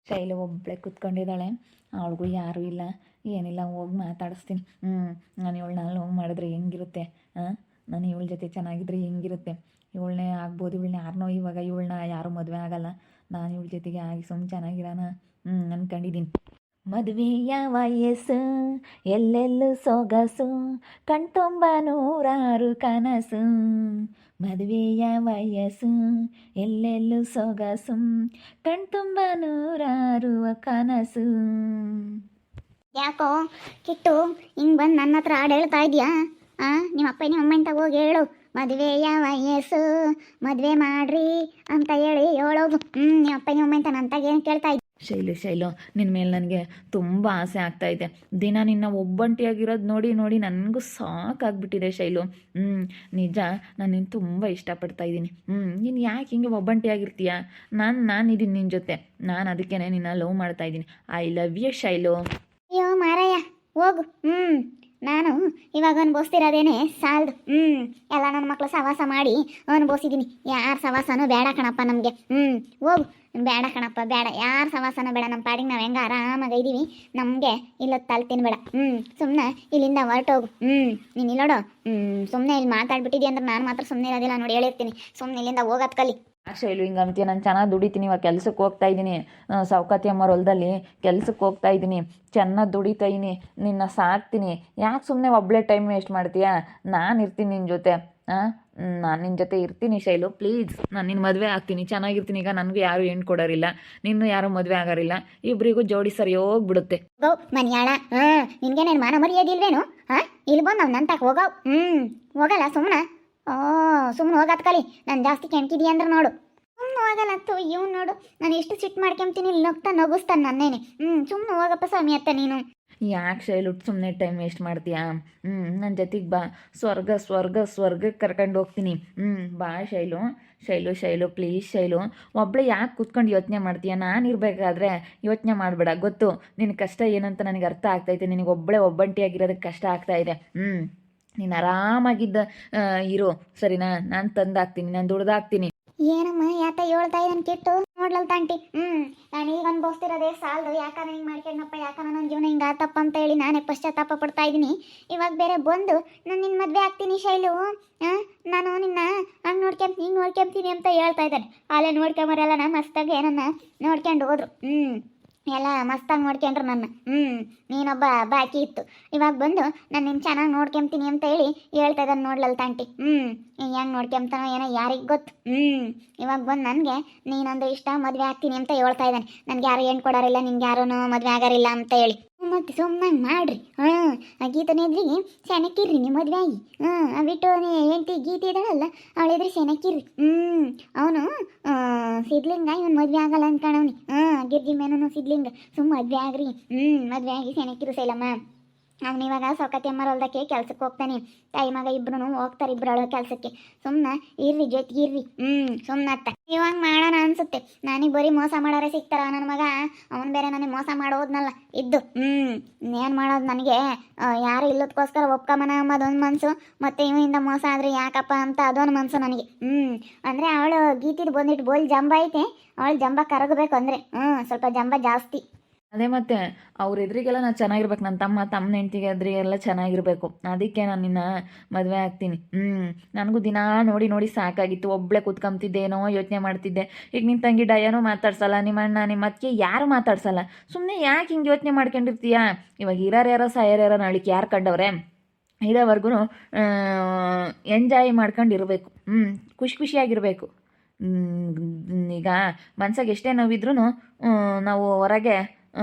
ಶೈಲು ಒಬ್ಬಳೆ ಕೂತ್ಕೊಂಡಿದ್ದಾಳೆ. ಅವಳಿಗೂ ಯಾರೂ ಇಲ್ಲ, ಏನಿಲ್ಲ. ಹೋಗಿ ಮಾತಾಡಿಸ್ತೀನಿ. ನಾನು ಇವಳನ್ನ ಲವ್ ಮಾಡಿದ್ರೆ ಹೆಂಗಿರುತ್ತೆ? ನಾನು ಇವಳ ಜೊತೆ ಚೆನ್ನಾಗಿದ್ರೆ ಹೆಂಗಿರುತ್ತೆ? ಇವಳನ್ನೇ ಆಗ್ಬೋದು, ಇವಳನ್ನ ಯಾರನ್ನೋ. ಇವಾಗ ಇವಳನ್ನ ಯಾರೂ ಮದುವೆ ಆಗಲ್ಲ. ನಾನು ಇವಳ ಜೊತೆಗೆ ಆಗಿ ಚೆನ್ನಾಗಿರೋಣ ಅಂದ್ಕೊಂಡಿದ್ದೀನಿ. ಮದುವೆಯ ವಯಸ್ಸು, ಎಲ್ಲೆಲ್ಲೂ ಸೊಗಸು, ಕಣ್ತುಂಬ ನೂರಾರು ಕನಸು. ಮದುವೆಯ ವಯಸ್ಸು, ಎಲ್ಲೆಲ್ಲೂ ಸೊಗಸು, ಕಣ್ತುಂಬ ನೂರಾರು ಕನಸು. ಯಾಕೋ ಕಿಟ್ಟು ಹಿಂಗೆ ಬಂದು ನನ್ನ ಹತ್ರ ಹಾಡು ಹೇಳ್ತಾ ಇದೆಯಾ? ನಿಮ್ಮ ಅಪ್ಪ ನಿಮ್ಮ ಅಮ್ಮ ಅಂತ ಹೋಗಿ ಹೇಳು, ಮದುವೆಯ ವಯಸ್ಸು, ಮದುವೆ ಮಾಡ್ರಿ ಅಂತ ಹೇಳಿ ಹೇಳೋದು. ನಿಮ್ಮ ಅಪ್ಪ ನಿಮ್ಮ ಅಮ್ಮ ಅಂತ ನಂತಾಗೇನು ಕೇಳ್ತಾ ಇದ್ದೆ? ಶೈಲು, ನಿನ್ನ ಮೇಲೆ ನನಗೆ ತುಂಬ ಆಸೆ ಆಗ್ತಾಯಿದೆ. ದಿನ ನಿನ್ನ ಒಬ್ಬಂಟಿಯಾಗಿರೋದು ನೋಡಿ ನೋಡಿ ನನಗೂ ಸಾಕಾಗ್ಬಿಟ್ಟಿದೆ ಶೈಲು. ನಿಜ, ನಾನು ನಿನ್ನ ತುಂಬ ಇಷ್ಟಪಡ್ತಾಯಿದ್ದೀನಿ. ನೀನು ಯಾಕೆ ಹಿಂಗೆ ಒಬ್ಬಂಟಿಯಾಗಿರ್ತೀಯ? ನಾನು ಇದ್ದೀನಿ ನಿನ್ನ ಜೊತೆ. ನಾನು ಅದಕ್ಕೇ ನಿನ್ನ ಲವ್ ಮಾಡ್ತಾಯಿದ್ದೀನಿ. I love you Shailu. ಅಯ್ಯೋ ಮಾರಯ್ಯ, ಹೋಗು. ನಾನು ಇವಾಗ ಅನ್ಬೋಸ್ತಿರೋದೇನೆ ಸಾಲದು. ಎಲ್ಲ ನನ್ನ ಮಕ್ಕಳು ಸವಾಸ ಮಾಡಿ ಅನ್ಬೋಸಿದ್ದೀನಿ. ಯಾರ ಸವಾಸನೂ ಬೇಡ ಕಣಪ್ಪ ನಮಗೆ. ಹೋಗು, ಬೇಡ ಕಣಪ್ಪ, ಬೇಡ. ಯಾರ ಸವಾಸನೂ ಬೇಡ. ನಮ್ಮ ಪಾಡಿಗೆ ನಾವು ಹೆಂಗೆ ಆರಾಮಾಗಿ ಇದ್ದೀವಿ. ನಮಗೆ ಇಲ್ಲ ತಲೆ ತಿನ್ಬೇಡ. ಸುಮ್ಮನೆ ಇಲ್ಲಿಂದ ಹೊರಟೋಗು. ನೀನು ಇಲ್ಲೋಡು. ಸುಮ್ಮನೆ ಇಲ್ಲಿ ಮಾತಾಡ್ಬಿಟ್ಟಿದ್ದಿ ಅಂದ್ರೆ ನಾನು ಮಾತ್ರ ಸುಮ್ಮನೆ ಇರೋದಿಲ್ಲ ನೋಡಿ, ಹೇಳಿರ್ತೀನಿ. ಸುಮ್ಮನೆ ಇಲ್ಲಿಂದ ಹೋಗೋದು ಕಲಿ. ಶೈಲು, ಹಿಂಗೆ ಅಂತೀಯ? ನಾನು ಚೆನ್ನಾಗಿ ದುಡಿತೀನಿ. ಇವಾಗ ಕೆಲ್ಸಕ್ಕೆ ಹೋಗ್ತಾ ಇದ್ದೀನಿ. ಸೌಕಾತಿ ಅಮ್ಮರ ಹೊಲದಲ್ಲಿ ಕೆಲ್ಸಕ್ಕೆ ಹೋಗ್ತಾ ಇದ್ದೀನಿ. ಚೆನ್ನಾಗಿ ದುಡಿತಾ ಇದ್ದೀನಿ. ನಿನ್ನ ಸಾಕ್ತೀನಿ. ಯಾಕೆ ಸುಮ್ಮನೆ ಒಬ್ಬಳೇ ಟೈಮ್ ವೇಸ್ಟ್ ಮಾಡ್ತೀಯಾ? ನಾನು ಇರ್ತೀನಿ ನಿನ್ನ ಜೊತೆ. ನಾನು ನಿನ್ನ ಜೊತೆ ಇರ್ತೀನಿ ಶೈಲು, ಪ್ಲೀಸ್. ನಾನು ನಿನ್ನ ಮದುವೆ ಆಗ್ತೀನಿ, ಚೆನ್ನಾಗಿರ್ತೀನಿ. ಈಗ ನನಗೂ ಯಾರು ಹೆಣ್ಣು ಕೊಡೋರಿಲ್ಲ, ನಿನ್ನೂ ಯಾರೂ ಮದುವೆ ಆಗೋರಿಲ್ಲ. ಇಬ್ಬರಿಗೂ ಜೋಡಿ ಸರಿ ಹೋಗ್ಬಿಡುತ್ತೆ. ಗೋ ಮನ್ಯಾಳ, ನಿನಗೆ ನಾನು ಮಾನ ಮರ್ಯಾದಿಲ್ವೇನು? ಇಲ್ಲಿ ಬಂದು ನಾವು ನಂತಕ್ಕೆ ಹೋಗೋ. ಹೋಗಲ್ಲ ಸುಮ್ಮನೆ. ಸುಮ್ಮನೆ ಹೋಗತ್ ಕಲಿ. ನಾನು ಜಾಸ್ತಿ ಕೆಣಕಿದೀಯ ಅಂದ್ರೆ ನೋಡು. ಸುಮ್ಮನೆ ಹೋಗಲ್ಲ ಅತ್ತು. ಇವ್ನು ನೋಡು, ನಾನು ಎಷ್ಟು ಸಿಟ್ಟು ಮಾಡ್ಕೊಂತೀನಿ. ಇಲ್ಲಿ ನಗ್ತಾ ನಗಿಸ್ತಾನೆ ನನ್ನೇನೆ. ಸುಮ್ಮನೆ ಹೋಗಪ್ಪ ಸ್ವಾಮಿ ಅತ್ತ ನೀನು. ಯಾಕೆ ಶೈಲು ಸುಮ್ಮನೆ ಟೈಮ್ ವೇಸ್ಟ್ ಮಾಡ್ತೀಯಾ? ನನ್ನ ಜೊತೆಗೆ ಬಾ. ಸ್ವರ್ಗಕ್ಕೆ ಕರ್ಕೊಂಡು ಹೋಗ್ತೀನಿ. ಬಾ ಶೈಲು ಪ್ಲೀಸ್ ಶೈಲು. ಒಬ್ಬಳೇ ಯಾಕೆ ಕೂತ್ಕೊಂಡು ಯೋಚನೆ ಮಾಡ್ತೀಯ? ನಾನು ಇರಬೇಕಾದ್ರೆ ಯೋಚನೆ ಮಾಡಬೇಡ. ಗೊತ್ತು ನಿನ್ನ ಕಷ್ಟ ಏನಂತ ನನಗೆ ಅರ್ಥ ಆಗ್ತೈತೆ. ನಿನಗೆ ಒಬ್ಬಳೇ ಒಬ್ಬಂಟಿಯಾಗಿರೋದಕ್ಕೆ ಕಷ್ಟ ಆಗ್ತಾಯಿದೆ. ನೀನು ಆರಾಮಾಗಿದ್ದ ಇರು, ಸರಿನಾ? ನಾನು ತಂದಾಕ್ತೀನಿ, ನಾನು ದುಡ್ದಾಕ್ತೀನಿ. ಏನಮ್ಮ ಯಾತ ಹೇಳ್ತಾ ಇದ್ದಾನೆ ಕೆಟ್ಟು ನೋಡ್ಲಲ್ ತಾಂಟಿ. ನಾನು ಈಗ ಅನ್ಭವಿಸ್ತಿರೋದೇ ಸಾಲದು. ಯಾಕಂದ್ರೆ ಹಿಂಗೆ ಮಾಡ್ಕೊಂಡಪ್ಪ, ಯಾಕಂದ್ರೆ ನನ್ನ ಜೀವನ ಹಿಂಗೆ ಆತಪ್ಪ ಅಂತ ಹೇಳಿ ನಾನೇ ಪಶ್ಚಾತ್ತಾಪ ಪಡ್ತಾ ಇದ್ದೀನಿ. ಇವಾಗ ಬೇರೆ ಬಂದು ನಾನು ನಿನ್ನ ಮದುವೆ ಆಗ್ತೀನಿ ಶೈಲು, ನಾನು ನಿನ್ನ ಹಂಗೆ ನೋಡ್ಕೊಂತೀನಿ ಹಿಂಗೆ ನೋಡ್ಕೊಂತೀನಿ ಅಂತ ಹೇಳ್ತಾ ಇದ್ದಾನೆ. ಅಲ್ಲೇ ನೋಡ್ಕೊಂಬರಲ್ಲ, ನಾ ಮಸ್ತಾಗಿ ಏನನ್ನ ನೋಡ್ಕೊಂಡು ಹೋದ್ರು. ಎಲ್ಲ ಮಸ್ತಾಗಿ ನೋಡ್ಕೊಂಡ್ರು ನನ್ನ. ನೀನೊಬ್ಬ ಬಾಕಿ ಇತ್ತು. ಇವಾಗ ಬಂದು ನಾನು ನಿನ್ನ ಚೆನ್ನಾಗಿ ನೋಡ್ಕೊಂತೀನಿ ಅಂತ ಹೇಳಿ ಹೇಳ್ತಾ ಇದ್ದಾನೆ ನೋಡ್ಲಲ್ ತಾಂಟಿ. ಹೆಂಗೆ ನೋಡ್ಕೊಂತಾನೋ ಏನೋ ಯಾರಿಗೆ ಗೊತ್ತು. ಇವಾಗ ಬಂದು ನನಗೆ ನೀನೊಂದು ಇಷ್ಟ ಮದುವೆ ಆಗ್ತೀನಿ ಅಂತ ಹೇಳ್ತಾ ಇದ್ದಾನೆ. ನನಗೆ ಯಾರು ಹೆಣ್ಣು ಕೊಡೋರಿಲ್ಲ, ನಿನ್ಗೆ ಯಾರೂ ಮದುವೆ ಆಗೋರಿಲ್ಲ ಅಂತ ಹೇಳಿ. ಮತ್ತೆ ಸುಮ್ಮನೆ ಮಾಡ್ರಿ. ಆ ಗೀತನ ಎದ್ರಿಗೆ ಸೆನಕ್ಕಿರ್ರಿ ನೀವು ಮದುವೆ ಆಗಿ. ಬಿಟ್ಟು ಹೆಂಡತಿ ಗೀತೆ ಇದ್ದಾಳಲ್ಲ, ಅವಳಿದ್ರೆ ಸೆನಕ್ಕಿರ್ರಿ. ಅವನು ಸಿದ್ಲಿಂಗ, ಇವನು ಮದುವೆ ಆಗಲ್ಲ ಅನ್ಕಾಣವ್ನಿ. ಗಿರ್ಜಿ ಮೇನೂ ಸಿದ್ಲಿಂಗ. ಮದುವೆ ಆಗ್ರಿ. ಮದುವೆ ಆಗಿ ಸೆನಕ್ಕಿರು ಶೈಲಮ್ಮ. ಅವನು ಇವಾಗ ಸೌಕತಿ ಅಮ್ಮರ ಹೊಲ್ದಕ್ಕೆ ಕೆಲ್ಸಕ್ಕೆ ಹೋಗ್ತಾನೆ. ತಾಯಿ ಮಗ ಇಬ್ರು ಹೋಗ್ತಾರೆ, ಇಬ್ಬರೊಳ ಕೆಲಸಕ್ಕೆ. ಸುಮ್ಮನೆ ಇರ್ರಿ, ಜೊತೆಗೆ ಇರ್ರಿ. ಸುಮ್ಮನೆ ಅತ್ತ ಇವಾಗ ಮಾಡೋಣ ಅನ್ಸುತ್ತೆ. ನನಗೆ ಬರೀ ಮೋಸ ಮಾಡೋರೇ ಸಿಗ್ತಾರ. ನನ್ನ ಮಗ ಅವನು ಬೇರೆ ನನಗೆ ಮೋಸ ಮಾಡೋದ್ನಲ್ಲ ಇದ್ದು. ಏನು ಮಾಡೋದು, ನನಗೆ ಯಾರು ಇಲ್ಲದಕ್ಕೋಸ್ಕರ ಒಪ್ಕೊಂಬನ ಅಂಬೋದೊಂದು ಮನಸ್ಸು, ಮತ್ತು ಇವನಿಂದ ಮೋಸ ಆದರೆ ಯಾಕಪ್ಪ ಅಂತ ಅದೊಂದು ಮನಸ್ಸು ನನಗೆ. ಅಂದರೆ ಅವಳು ಗೀತಿದು ಬಂದಿಟ್ಟು ಬೋಲ್ ಜಂಬ ಐತೆ. ಅವಳು ಜಂಬ ಕರಗಬೇಕು ಅಂದರೆ ಸ್ವಲ್ಪ ಜಂಬ ಜಾಸ್ತಿ. ಅದೇ ಮತ್ತೆ ಅವ್ರ ಎದುರಿಗೆಲ್ಲ ನಾನು ಚೆನ್ನಾಗಿರ್ಬೇಕು. ನನ್ನ ತಮ್ಮನ ಹೆಂಡ್ತಿಗೆ ಎದುರಿಗೆಲ್ಲ ಚೆನ್ನಾಗಿರಬೇಕು. ಅದಕ್ಕೆ ನಾನು ನಿನ್ನ ಮದುವೆ ಆಗ್ತೀನಿ. ನನಗೂ ದಿನ ನೋಡಿ ನೋಡಿ ಸಾಕಾಗಿತ್ತು. ಒಬ್ಬಳೇ ಕೂತ್ಕೊಂತಿದ್ದೇನೋ ಯೋಚನೆ ಮಾಡ್ತಿದ್ದೆ. ಈಗ ನಿನ್ನ ತಂಗಿ ಡಯಾನೂ ಮಾತಾಡ್ಸಲ್ಲ, ನಿಮ್ಮ ಅಣ್ಣ ನಿಮ್ಮ ಅತ್ತಿಗೆ ಯಾರು ಮಾತಾಡ್ಸಲ್ಲ. ಸುಮ್ಮನೆ ಯಾಕೆ ಹಿಂಗೆ ಯೋಚನೆ ಮಾಡ್ಕೊಂಡಿರ್ತೀಯಾ? ಇವಾಗ ಯಾರೋ ಸಾಯರ್ಯಾರೋ ನಾಳಿಕೆ ಯಾರು ಕಂಡವ್ರೆ? ಇರೋವರೆಗೂ ಎಂಜಾಯ್ ಮಾಡ್ಕೊಂಡಿರ್ಬೇಕು. ಖುಷಿಯಾಗಿರಬೇಕು. ಈಗ ಮನ್ಸಾಗ ಎಷ್ಟೇ ನೋವಿದ್ರೂ ನಾವು ಹೊರಗೆ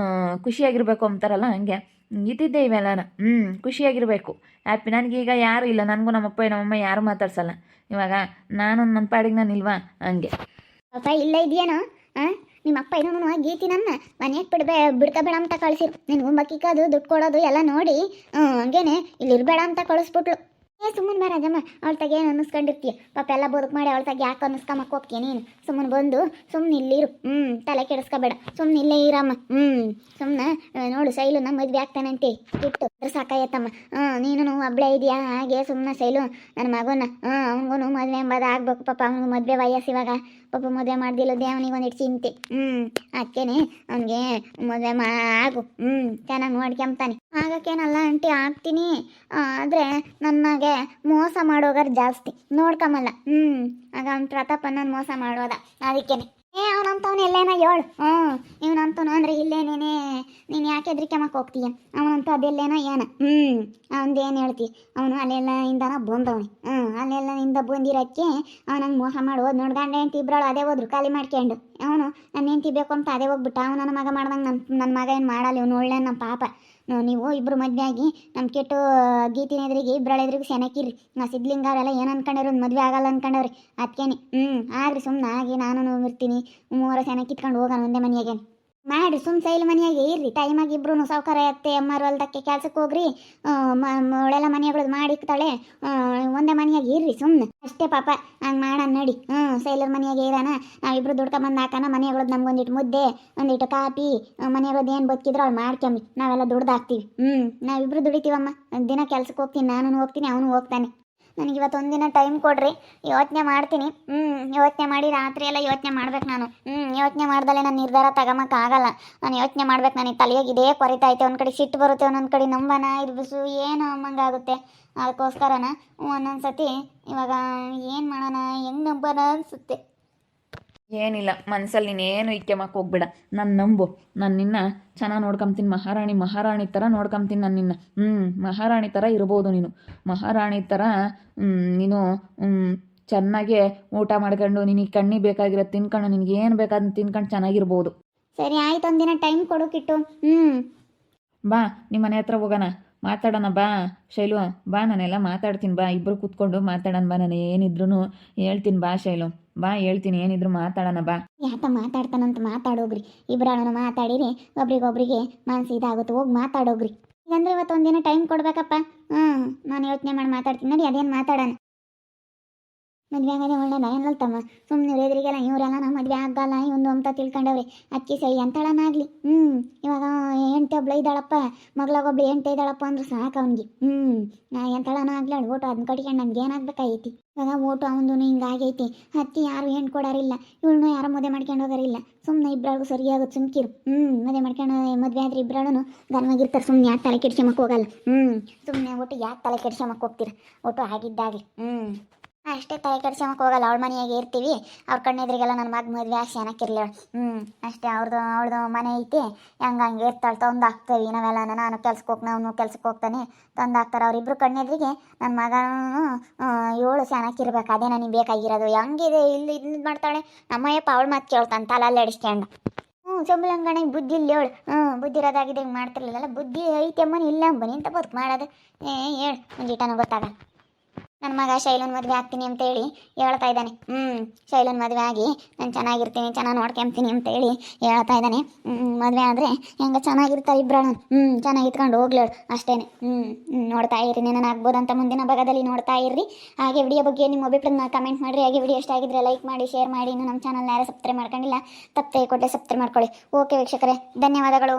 ಖುಷಿಯಾಗಿರ್ಬೇಕು ಅಂತಾರಲ್ಲ, ಹಂಗೆ ಇದ್ದಿದ್ದೆ ಇವೆಲ್ಲ. ಖುಷಿಯಾಗಿರಬೇಕು, ಹ್ಯಾಪಿ. ನನಗೀಗ ಯಾರೂ ಇಲ್ಲ, ನನಗೂ ನಮ್ಮಪ್ಪ ನಮ್ಮಮ್ಮ ಯಾರು ಮಾತಾಡ್ಸಲ್ಲ. ಇವಾಗ ನಾನು ನನ್ನ ಪಾಡಿಗೆ ನಾನು ಇಲ್ವಾ? ಹಂಗೆ ಅಪ್ಪ ಇಲ್ಲ ಇದೆಯೇನೋ. ನಿಮ್ಮ ಅಪ್ಪ ಇನ್ನೂ ಗೀತಿ ನನ್ನ ಮನೆಯಾಗ ಬಿಡ್ಕೋಬೇಡ ಅಂತ ಕಳಿಸಿರು. ನಿನಗೂ ಬಕ್ಕಿಕ್ಕದು ದುಡ್ಡು ಕೊಡೋದು ಎಲ್ಲ ನೋಡಿ ಹಂಗೇನೆ ಇಲ್ಲಿ ಇರಬೇಡ ಅಂತ ಕಳಿಸ್ಬಿಟ್ಲು. ಸುಮ್ಮನೆ ಬಾ ರಾಜಮ್ಮ, ಅವಳ ತಗೆ ಏನು ಅನ್ನಿಸ್ಕೊಂಡಿರ್ತೀಯ ಪಾಪ. ಎಲ್ಲ ಬದುಕು ಮಾಡಿ ಅವಳ ತಗೆ ಯಾಕೆ ಅನ್ನಿಸ್ಕೊಂಬಕ್ಕೆ ಹೋಗ್ತೀಯ ನೀನು? ಸುಮ್ಮನೆ ಬಂದು ಸುಮ್ಮನೆ ಇಲ್ಲಿರು. ತಲೆ ಕೆಡಿಸ್ಕೋಬೇಡ, ಸುಮ್ಮನೆ ಇಲ್ಲೇ ಇರಮ್ಮ. ಸುಮ್ಮನೆ ನೋಡು, ಶೈಲು ನಮ್ಮ ಮದುವೆ ಆಗ್ತಾನಂತೆ ಇಟ್ಟು ಅದ್ರ ಸಾಕಾಯತ್ತಮ್ಮ. ನೀನು ಒಬ್ಬಳೇ ಇದೆಯಾ? ಹಾಗೆ ಸುಮ್ಮನೆ ಶೈಲು ನನ್ನ ಮಗನ ಅವನಿಗೂ ಮದುವೆ ಎಂಬುದು ಆಗ್ಬೇಕು ಪಾಪ. ಅವನಿಗೂ ಮದುವೆ ವಯಸ್ಸು ಇವಾಗ ಪಾಪ ಮದುವೆ ಮಾಡ್ದಿಲ್ಲದೆ ಅವನಿಗೆ ಒಂದಿಟ್ಟು ಚಿಂತೆ ಅದಕ್ಕೇನೆ ಅವನಿಗೆ ಮದುವೆ ಆಗು ಚೆನ್ನಾಗಿ ನೋಡ್ಕೊಂತಾನೆ ಆಗಕ್ಕೇನಲ್ಲ ಆಂಟಿ ಆಗ್ತೀನಿ ಆದರೆ ನನಗೆ ಮೋಸ ಮಾಡೋಗಾರ ಜಾಸ್ತಿ ನೋಡ್ಕಮಲ್ಲ ಆಗ ಅವ್ನ ಪ್ರತಾಪ ನನ್ನ ಮೋಸ ಮಾಡೋದ ಅದಕ್ಕೇನೆ ಅವನಂತವನು ಎಲ್ಲೇನ ಹೇಳು ಇವನಂತವನು ಅಂದ್ರೆ ಇಲ್ಲೇ ನೀನು ಯಾಕೆ ಹೆದ್ರಿಕೆಮಕ್ಕೆ ಹೋಗ್ತೀಯ ಅವನಂತೂ ಅದೆಲ್ಲೇನೋ ಏನ ಅವನದು ಏನು ಹೇಳ್ತಿ ಅವನು ಅಲ್ಲೆಲ್ಲ ಇಂದನ ಬಂದವನಿ ಅಲ್ಲೆಲ್ಲ ಇಂದ ಬಂದಿರೋಕ್ಕೆ ಅವನಂಗೆ ಮೋಸ ಮಾಡೋದು ನೋಡಿ ಗಂಡ ಹೆಂಡ್ತಿ ಇಬ್ಬರಳು ಅದೇ ಹೋದ್ರು ಖಾಲಿ ಮಾಡ್ಕೊಂಡು ಅವನು ನನ್ನ ಹೆಂಡ್ತಿ ಬೇಕು ಅಂತ ಅದೇ ಹೋಗ್ಬಿಟ್ಟ ಅವ್ನು ನನ್ನ ಮಗ ಮಾಡ್ದಂಗೆ ನನ್ನ ಮಗ ಏನು ಮಾಡಲ್ಲ ಇವನು ಒಳ್ಳೆ ನಮ್ಮ ಪಾಪ ನೀವು ಇಬ್ಬರು ಮದುವೆ ಆಗಿ ನಮ್ಮ ಕೆಟ್ಟು ಗೀತಿನ ಎದುರಿಗೆ ಇಬ್ಬರಳ ಎದುರಿಗೆ ಸೆನಕಿರಿ ನಾ ಸಿದ್ಲಿಂಗ ಅವರೆಲ್ಲ ಏನು ಅನ್ಕೊಂಡಿರೋದು ಮದುವೆ ಆಗಲ್ಲ ಅನ್ಕೊಂಡವ್ರಿ ಅದಕ್ಕೇನೆ ಆಗ್ರಿ ಸುಮ್ಮನೆ ಆಗಿ ನಾನು ಇರ್ತೀನಿ ಮೂವರ ಸೆನಕಿತ್ಕೊಂಡು ಹೋಗೋಣ ಒಂದೇ ಮನೆಯಾಗೇನೆ ಮಾಡ್ರಿ ಸೈಲ್ ಮನೆಯಾಗೆ ಇರ್ರಿ ಟೈಮಾಗಿ ಇಬ್ರು ಸಾವುಕಾರ ಅತ್ತೆ ಅಮ್ಮರು ಹೊಲ್ದಕ್ಕೆ ಕೆಲ್ಸಕ್ಕೆ ಹೋಗ್ರಿ ಒಳ್ಳೆಲ್ಲ ಮನೆಗಳು ಮಾಡಿಕ್ತಾಳೆ ಒಂದೇ ಮನೆಯಾಗೆ ಇರ್ರಿ ಸುಮ್ಮನೆ ಅಷ್ಟೇ ಪಾಪ ಹಂಗೆ ಮಾಡೋಣ ನಡಿ ಸೈಲರ್ ಮನೆಯಾಗೆ ಇರೋಣ ನಾವಿಬ್ರು ದುಡ್ಕೊಂಬಂದು ಹಾಕೋಣ ಮನೆಗಳದ್ದು ನಮ್ಗೊಂದಿಟ್ಟು ಮುದ್ದೆ ಒಂದಿಟ್ಟು ಕಾಪಿ ಮನೆಗಳದ್ದು ಏನು ಬದುಕಿದ್ರು ಅವ್ಳು ಮಾಡ್ಕೊಂಬಿ ನಾವೆಲ್ಲ ದುಡ್ದು ಹಾಕ್ತೀವಿ ನಾವಿಬ್ರು ದುಡಿತೀವಮ್ಮ ದಿನ ಕೆಲ್ಸಕ್ಕೆ ಹೋಗ್ತೀನಿ ನಾನು ಹೋಗ್ತೀನಿ ಅವನು ಹೋಗ್ತಾನೆ ನನಗೆ ಇವತ್ತು ಒಂದಿನ ಟೈಮ್ ಕೊಡ್ರಿ ಯೋಚನೆ ಮಾಡ್ತೀನಿ ಯೋಚನೆ ಮಾಡಿ ರಾತ್ರಿ ಎಲ್ಲ ಯೋಚನೆ ಮಾಡ್ಬೇಕು ನಾನು ಯೋಚನೆ ಮಾಡ್ದಲೆ ನಾನು ನಿರ್ಧಾರ ತಗೊಂಬಕ್ಕಾಗಲ್ಲ ನಾನು ಯೋಚನೆ ಮಾಡ್ಬೇಕು ನನಗೆ ತಲೆಯಾಗ ಇದೇ ಕೊರಿತೈತೆ ಒಂದು ಕಡೆ ಸಿಟ್ಟು ಬರುತ್ತೆ ಒಂದೊಂದು ಕಡೆ ನಂಬನ ಇರ್ಬಿಸು ಏನು ಅಮ್ಮಂಗಾಗುತ್ತೆ ಅದಕ್ಕೋಸ್ಕರನ ಒಂದೊಂದು ಸತಿ ಇವಾಗ ಏನು ಮಾಡೋಣ ಹೆಂಗೆ ನಂಬೋಣ ಅನಿಸುತ್ತೆ ಏನಿಲ್ಲ ಮನಸ್ಸಲ್ಲಿ ನೀನೇನು ಇಕ್ಕೆಮಕ್ಕೆ ಹೋಗ್ಬೇಡ ನಾನು ನಂಬು ನಾನು ನಿನ್ನ ಚೆನ್ನಾಗಿ ನೋಡ್ಕೊಂತೀನಿ ಮಹಾರಾಣಿ ಥರ ನೋಡ್ಕೊಂತೀನಿ ನಾನು ನಿನ್ನ ಮಹಾರಾಣಿ ಥರ ಇರ್ಬೋದು ನೀನು ಮಹಾರಾಣಿ ಥರ ನೀನು ಚೆನ್ನಾಗಿ ಊಟ ಮಾಡ್ಕೊಂಡು ನಿನಗೆ ಕಣ್ಣಿಗೆ ಬೇಕಾಗಿರೋದು ತಿನ್ಕೊಂಡು ನಿನಗೆ ಏನು ಬೇಕಾದ ತಿನ್ಕೊಂಡು ಚೆನ್ನಾಗಿರ್ಬೋದು ಸರಿ ಆಯ್ತು ಒಂದಿನ ಟೈಮ್ ಕೊಡೋಕಿಟ್ಟು ಬಾ ನಿಮ್ಮ ಮನೆ ಹತ್ರ ಹೋಗೋಣ ಮಾತಾಡೋಣ ಬಾ ಶೈಲು ಬಾ ನಾನೆಲ್ಲ ಮಾತಾಡ್ತೀನಿ ಬಾ ಇಬ್ಬರು ಕೂತ್ಕೊಂಡು ಮಾತಾಡೋಣ ಬಾ ನಾನು ಏನಿದ್ರು ಹೇಳ್ತೀನಿ ಬಾ ಶೈಲು ಬಾ ಹೇಳ್ತೀನಿ ಏನಿದ್ರು ಮಾತಾಡೋಣ ಬಾ ಯಾಕ ಮಾತಾಡ್ತಾನಂತ ಮಾತಾಡೋಗ್ರಿ ಇಬ್ಬರನ್ನ ಮಾತಾಡಿರಿ ಒಬ್ರಿಗೊಬ್ರಿಗೆ ಮನಸ್ಸು ಇದಾಗುತ್ತೆ ಹೋಗಿ ಮಾತಾಡೋಗ್ರಿ ಈಗಂದ್ರೆ ಇವತ್ತು ಒಂದಿನ ಟೈಮ್ ಕೊಡ್ಬೇಕಪ್ಪ ನಾನು ಯೋಚನೆ ಮಾಡಿ ಮಾತಾಡ್ತೀನಿ ನೋಡಿ ಅದೇನು ಮಾತಾಡೋಣ ಮದುವೆ ಆಗೋದೇ ಒಳ್ಳೇದ ಏನಲ್ತಮ್ಮ ಸುಮ್ಮನೆ ಎದುರಿಗೆಲ್ಲ ಇವರೆಲ್ಲ ನಾವು ಮದುವೆ ಆಗಲ್ಲ ಇವೊಂದು ಅಂತ ತಿಳ್ಕೊಂಡವ್ರಿ ಅಕ್ಕಿ ಸೈ ಎಂತಾಳನಾಗ್ಲಿ ಇವಾಗ ಹೆಂಡ್ತಿ ಒಬ್ಳು ಇದ್ದಾಳಪ್ಪ ಮಗಳಾಗೊಬ್ಳು ಹೆಂಡ್ತಿ ಇದ್ದಾಳಪ್ಪ ಅಂದ್ರೆ ಸಾಕು ಅವ್ನಿಗೆ ಎಂತಾಳನ ಆಗ್ಲಿ ಓಟು ಅದನ್ನ ಕಟ್ಕೊಂಡು ನಮ್ಗೆ ಏನಾಗಬೇಕಾಗೈತಿ ಇವಾಗ ಓಟು ಅವನು ಹಿಂಗಾಗೈತಿ ಅತ್ತಿ ಯಾರು ಹೆಣ್ಣು ಕೊಡೋರಿಲ್ಲ ಇವಳನ್ನು ಯಾರು ಮದುವೆ ಮಾಡ್ಕೊಂಡು ಹೋಗೋರಿಲ್ಲ ಸುಮ್ಮನೆ ಇಬ್ಬರಿಗೂ ಸರಿಯಾಗುತ್ತೆ ಸುಮ್ಕಿರು ಮದುವೆ ಮಾಡ್ಕೊಂಡು ಮದುವೆ ಆದ್ರೆ ಇಬ್ಬರೂ ಗನ್ವಾಗಿರ್ತಾರೆ ಸುಮ್ಮನೆ ಯಾಕೆ ತಲೆ ಕೆಡ್ಸ್ಕೊಂಬಕ್ಕೆ ಹೋಗಲ್ಲ ಸುಮ್ಮನೆ ಒಟ್ಟು ಯಾಕೆ ತಲೆ ಕೆಡ್ಸ್ಕೊಂಬಕ್ಕೆ ಹೋಗ್ತೀರ ಒಟ್ಟು ಆಗಿದ್ದಾಗಲಿ ಅಷ್ಟೇ ತಲೆ ಕೆಡ್ಸ್ಕೊಂಬಕ್ಕೆ ಹೋಗಲ್ಲ ಅವಳ ಮನೆಯಾಗೆ ಇರ್ತೀವಿ ಅವ್ರ ಕಣ್ಣೆದ್ರಿಗೆಲ್ಲ ನನ್ನ ಮಗ ಮದುವೆ ಆಸೆ ಏನಕ್ಕಿರಲಿ ಅಷ್ಟೇ ಅವಳದು ಮನೆ ಐತಿ ಹಂಗೆ ಇರ್ತಾಳೆ ತಂದು ಹಾಕ್ತೀವಿ ನಾವೆಲ್ಲ ನಾನು ಕೆಲ್ಸಕ್ಕೆ ಹೋಗ್ತಾನೆ ಅವನು ಕೆಲ್ಸಕ್ಕೆ ಹೋಗ್ತಾನೆ ತಂದು ಹಾಕ್ತಾರೆ ಅವರಿಬ್ರು ಕಣ್ಣೆದ್ರಿಗೆ ನನ್ನ ಮಗನೂ ಏಳು ಚೆನ್ನಾಗಿರ್ಬೇಕು ಅದೇ ನನಗೆ ಬೇಕಾಗಿರೋದು ಹೆಂಗಿದೆ ಇಲ್ಲಿ ಇದು ಮಾಡ್ತಾಳೆ ನಮ್ಮಯ್ಯಪ್ಪ ಅವಳು ಮಾತು ಕೇಳ್ತಾನೆ ತಲೆಲ್ಲ ಎಡಿಸ್ಕೊಂಡು ಸಂಬಳಂಗಣೆ ಬುದ್ಧಿ ಇಲ್ಲಿ ಹೇಳು ಬುದ್ಧಿ ಇರೋದಾಗಿದೆ ಹಿಂಗೆ ಮಾಡ್ತಿರ್ಲಿಲ್ಲ ಬುದ್ಧಿ ಐತೆ ಅಮ್ಮನ ಇಲ್ಲ ಅಂಬನಿ ಅಂತ ಬದುಕು ಮಾಡೋದು ಹೇಳು ಮುಂಜಿಟನೂ ಗೊತ್ತಾಗ ನನ್ನ ಮಗ ಶೈಲನ್ ಮದುವೆ ಆಗ್ತೀನಿ ಅಂತೇಳಿ ಹೇಳ್ತಾ ಇದ್ದಾನೆ ಶೈಲನ್ ಮದುವೆ ಆಗಿ ನಾನು ಚೆನ್ನಾಗಿರ್ತೀನಿ ಚೆನ್ನಾಗಿ ನೋಡ್ಕೊಂತೀನಿ ಅಂತೇಳಿ ಹೇಳ್ತಾ ಇದ್ದಾನೆ ಮದುವೆ ಆದರೆ ಹೆಂಗೆ ಚೆನ್ನಾಗಿರ್ತಾರೆ ಇಬ್ಬರು ಚೆನ್ನಾಗಿ ಇಟ್ಕೊಂಡು ಹೋಗ್ಲೇಳು ಅಷ್ಟೇ ನೋಡ್ತಾ ಇರ್ರಿ ನಾನು ಆಗ್ಬೋದಂತ ಮುಂದಿನ ಭಾಗದಲ್ಲಿ ನೋಡ್ತಾ ಇರ್ರಿ ಹಾಗೆ ವಿಡಿಯೋ ಬಗ್ಗೆ ನಿಮ್ಮ ಅಭಿಪ್ರಾಯ ಕಮೆಂಟ್ ಮಾಡಿರಿ ಹಾಗೆ ವಿಡಿಯೋ ಇಷ್ಟ ಆಗಿದ್ರೆ ಲೈಕ್ ಮಾಡಿ ಶೇರ್ ಮಾಡಿ ಇನ್ನು ನಮ್ಮ ಚಾನಲ್ನ ಯಾರು ಸಬ್ಸ್ಕ್ರೈಬ್ ಮಾಡ್ಕೊಂಡಿಲ್ಲ ತಪ್ಪದೆ ಕೊಟ್ಟೆ ಸಬ್ಸ್ಕ್ರೈಬ್ ಮಾಡ್ಕೊಳ್ಳಿ ಓಕೆ ವೀಕ್ಷಕರೇ ಧನ್ಯವಾದಗಳು.